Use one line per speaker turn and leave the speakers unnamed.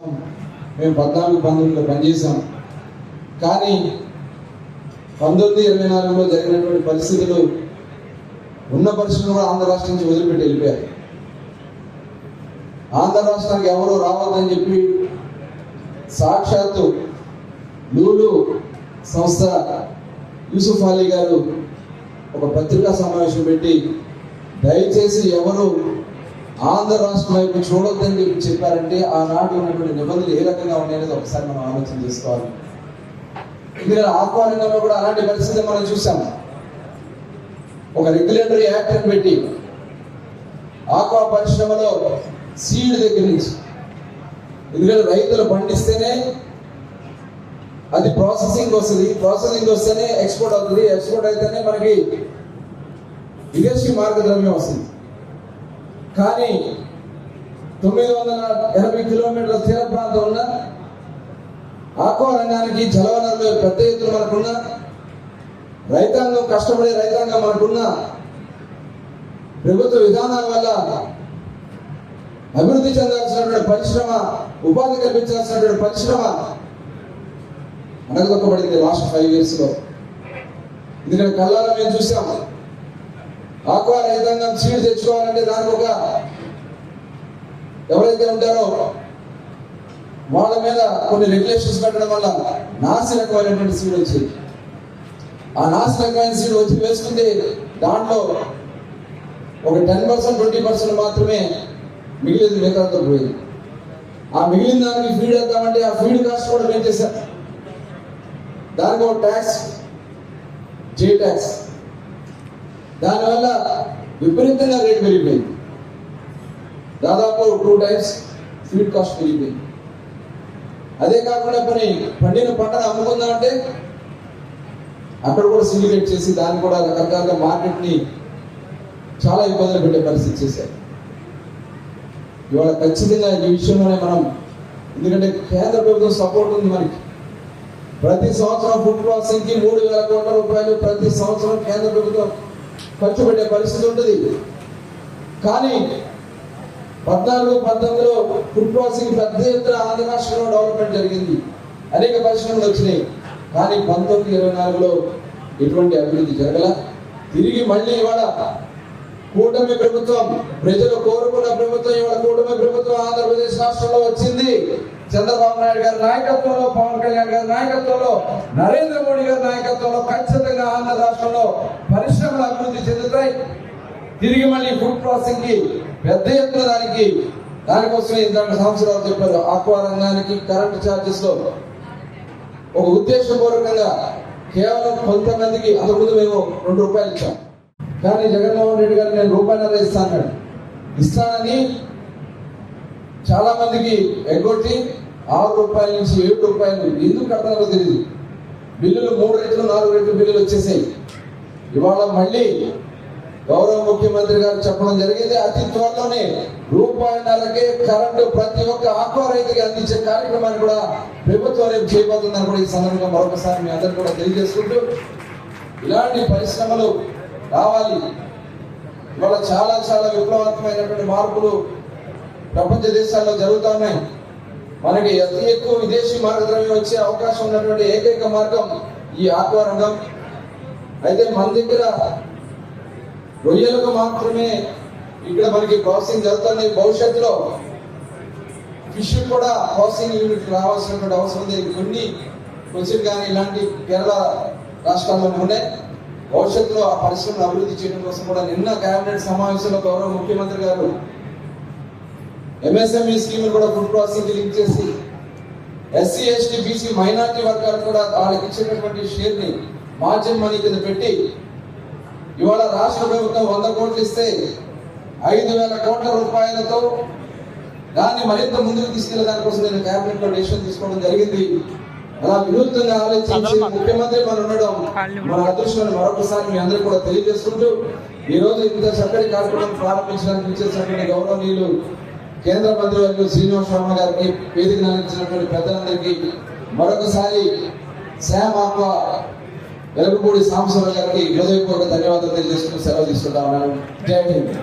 మేము 14-19లో పనిచేసాం. కానీ 19-24లో జరిగినటువంటి పరిస్థితులు ఉన్న పరిస్థితులు కూడా ఆంధ్ర రాష్ట్రం నుంచి వదిలిపెట్టి వెళ్ళిపోయారు. ఆంధ్ర రాష్ట్రానికి ఎవరు రావద్దని చెప్పి సాక్షాత్తు లూలు సంస్థ యూసుఫ్ అలీ గారు ఒక పత్రికా సమావేశం పెట్టి దయచేసి ఎవరు ఆంధ్ర రాష్ట్రం వైపు చూడొద్దని చెప్పారంటే ఆనాడు ఉన్నటువంటి నిబంధనలు ఏ రకంగా ఉన్నాయనేది ఒకసారి మనం ఆలోచన చేసుకోవాలి. ఇక్కడ ఆక్వా రంగంలో కూడా అలాంటి పరిస్థితి మనం చూసాము. ఒక రెగ్యులేటరీ యాక్ట్ అని పెట్టి ఆక్వా పరిశ్రమలో సీడ్ దగ్గర నుంచి, ఎందుకంటే రైతులు పండిస్తేనే అది ప్రాసెసింగ్ వస్తుంది, ప్రాసెసింగ్ వస్తేనే ఎక్స్పోర్ట్ అవుతుంది, ఎక్స్పోర్ట్ అయితేనే మనకి విదేశీ మార్గద్రవ్యం వస్తుంది. కానీ 980 కిలోమీటర్ల తీర ప్రాంతం ఉన్న ఆక్వా రంగానికి జలవనరులు పెద్ద ఎత్తున మనకున్న రైతాంగం, కష్టపడే రైతాంగం మనకున్న ప్రభుత్వ విధానాల వల్ల అభివృద్ధి చెందాల్సినటువంటి పరిశ్రమ, ఉపాధి కల్పించాల్సినటువంటి పరిశ్రమ అనగదొక్కబడింది లాస్ట్ 5 yearsలో. ఎందుకంటే కళ్ళారా మేము చూసాము. ఆక్వా రైతాంగం సీడ్ తెచ్చుకోవాలంటే దానికి ఒక ఎవరైతే ఉంటారో వాళ్ళ మీద కొన్ని రెగ్యులేషన్స్ పెట్టడం వల్ల నాసి రకమైనటువంటి సీడ్ వచ్చింది. ఆ నాసి రకమైన సీడ్ వచ్చి వేసుకుంటే దాంట్లో ఒక 10%, 20% మాత్రమే మిగిలింది, మిగతాతో పోయింది. ఆ మిగిలిన దానికి ఫీడ్ వేద్దామంటే ఆ ఫీడ్ కాస్ట్ కూడా పెంచేశారు. దానికి ఒక ట్యాక్స్, జే ట్యాక్స్, దానివల్ల విపరీతంగా రేటు పెరిగిపోయింది. దాదాపు 2 times ఫీడ్ కాస్ట్ పెరిగిపోయింది. అదే కాకుండా పండిన పంటను అమ్ముకుందామంటే అక్కడ కూడా సిండికేట్ చేసి దాన్ని కూడా రకరకాలుగా మార్కెట్ని చాలా ఇబ్బందులు పెట్టే పరిస్థితి చేశారు. ఇవాళ ఖచ్చితంగా ఈ విషయంలోనే మనం, ఎందుకంటే కేంద్ర ప్రభుత్వం సపోర్ట్ ఉంది మనకి. ప్రతి సంవత్సరం ఫుడ్ ప్రాసెసింగ్కి 3,000 కోట్ల రూపాయలు ప్రతి సంవత్సరం కేంద్ర ప్రభుత్వం ఖర్చు పెట్టే పరిస్థితి ఉంటుంది. కానీ 14-19లో ఫుడ్ ప్రాసెసింగ్ పెద్ద ఎత్తున ఆంధ్ర రాష్ట్రంలో డెవలప్మెంట్ జరిగింది, అనేక పరిశ్రమలు వచ్చినాయి. కానీ 19-24లో ఎటువంటి అభివృద్ధి జరగల. తిరిగి మళ్ళీ ఇవాళ కూటమి ప్రభుత్వం, ప్రజలు కోరుకున్న ప్రభుత్వం, ఇవాళ కూటమి ప్రభుత్వం ఆంధ్రప్రదేశ్ రాష్ట్రంలో వచ్చింది. చంద్రబాబు నాయుడు గారి నాయకత్వంలో, పవన్ కళ్యాణ్ గారి నాయకత్వంలో, నరేంద్ర మోడీ గారి నాయకత్వంలో ఖచ్చితంగా ఆంధ్ర రాష్ట్రంలో పరిశ్రమలు అభివృద్ధి చెందుతాయి. తిరిగి మళ్ళీ ఫుడ్ ప్రాసెసింగ్ కి పెద్ద ఎత్తున దానికోసమే ఇంత సంవత్సరాలు చెప్పారు. ఆక్వా రంగానికి కరెంట్ ఛార్జెస్ లో ఒక ఉద్దేశపూర్వకంగా కేవలం కొంతమందికి, అంతకుముందు మేము 2 రూపాయలు ఇచ్చాం. కానీ జగన్మోహన్ రెడ్డి గారు నేను ₹1.5 ఇస్తానని చాలా మందికి ఎగ్గొట్టి 6 రూపాయల నుంచి 7 రూపాయలు ఎందుకు కడతారో తెలియదు. బిల్లులు 3 రెట్లు 4 రెట్లు బిల్లులు వచ్చేసాయి. ఇవాళ మళ్ళీ గౌరవ ముఖ్యమంత్రి గారు చెప్పడం జరిగింది, అతి త్వరలోనే ₹1.5కే కరెంటు ప్రతి ఒక్క ఆక్వా రైతుకి అందించే కార్యక్రమాన్ని కూడా ప్రభుత్వం రేపు చేయబోతుందని కూడా ఈ సందర్భంగా మరొకసారి మీ అందరూ కూడా తెలియజేసుకుంటూ, ఇలాంటి పరిశ్రమలు రావాలి. ఇవాళ చాలా చాలా విప్లవాత్మకమైనటువంటి మార్పులు ప్రపంచ దేశాల్లో జరుగుతూ ఉన్నాయి. మనకి అతి ఎక్కువ విదేశీ మార్గద్రవ్యం వచ్చే అవకాశం ఉన్నటువంటి ఏకైక మార్గం ఈ ఆక్వా రంగం. అయితే మన దగ్గర రొయ్యలకు మాత్రమే ఇక్కడ మనకి ప్రాసెసింగ్ జరుగుతుంది. భవిష్యత్తులో ఫిష్ కూడా ప్రాసెసింగ్ యూనిట్ రావాల్సినటువంటి అవసరం ఉంది. కొన్ని కొచ్చిన్ కానీ ఇలాంటి కేరళ రాష్ట్రాల్లో ఉన్నాయి. భవిష్యత్తులో ఆ పరిశ్రమను అభివృద్ధి చేయడం కోసం కూడా నిన్న కేబినెట్ సమావేశంలో గౌరవ ముఖ్యమంత్రి గారు MSME స్కీమ్ కూడా ఫుడ్ ప్రాసెసింగ్ లింక్ చేసి SC, ST, BC మైనారిటీ వర్గాలు కూడా వాళ్ళకి ఇచ్చేటటువంటి షేర్ ని మార్జిన్ మనీ కింద పెట్టి ఇవాళ రాష్ట్ర ప్రభుత్వం 100 కోట్లు ఇస్తే 5,000 కోట్ల రూపాయలతో దాన్ని మరింత ముందుకు తీసుకెళ్లే దానికోసం నేను కేబినెట్ లో డెసిషన్ తీసుకోవడం జరిగింది. అలా వినూత్నంగా ఆలోచించి ముఖ్యమంత్రి మనం ఉండడం మన అదృష్టాన్ని మరొకసారి మీ అందరూ కూడా తెలియజేసుకుంటూ, ఈ రోజు ఇంత చక్కటి కార్యక్రమం ప్రారంభించడానికి ఇచ్చేసినటువంటి గౌరవనీయులు కేంద్ర మంత్రి వర్యులు శ్రీనివాస్ వర్మ గారికి, వేదిక అందించినటువంటి పెద్దలందరికీ మరొకసారి శామ్ ఆక్వా వెలగపూడి సాంబశివరావు గారికి హృదయపూర్వక ధన్యవాదాలు తెలియజేసుకుంటూ సెలవు తీసుకుంటా ఉన్నాను. జై హింద్.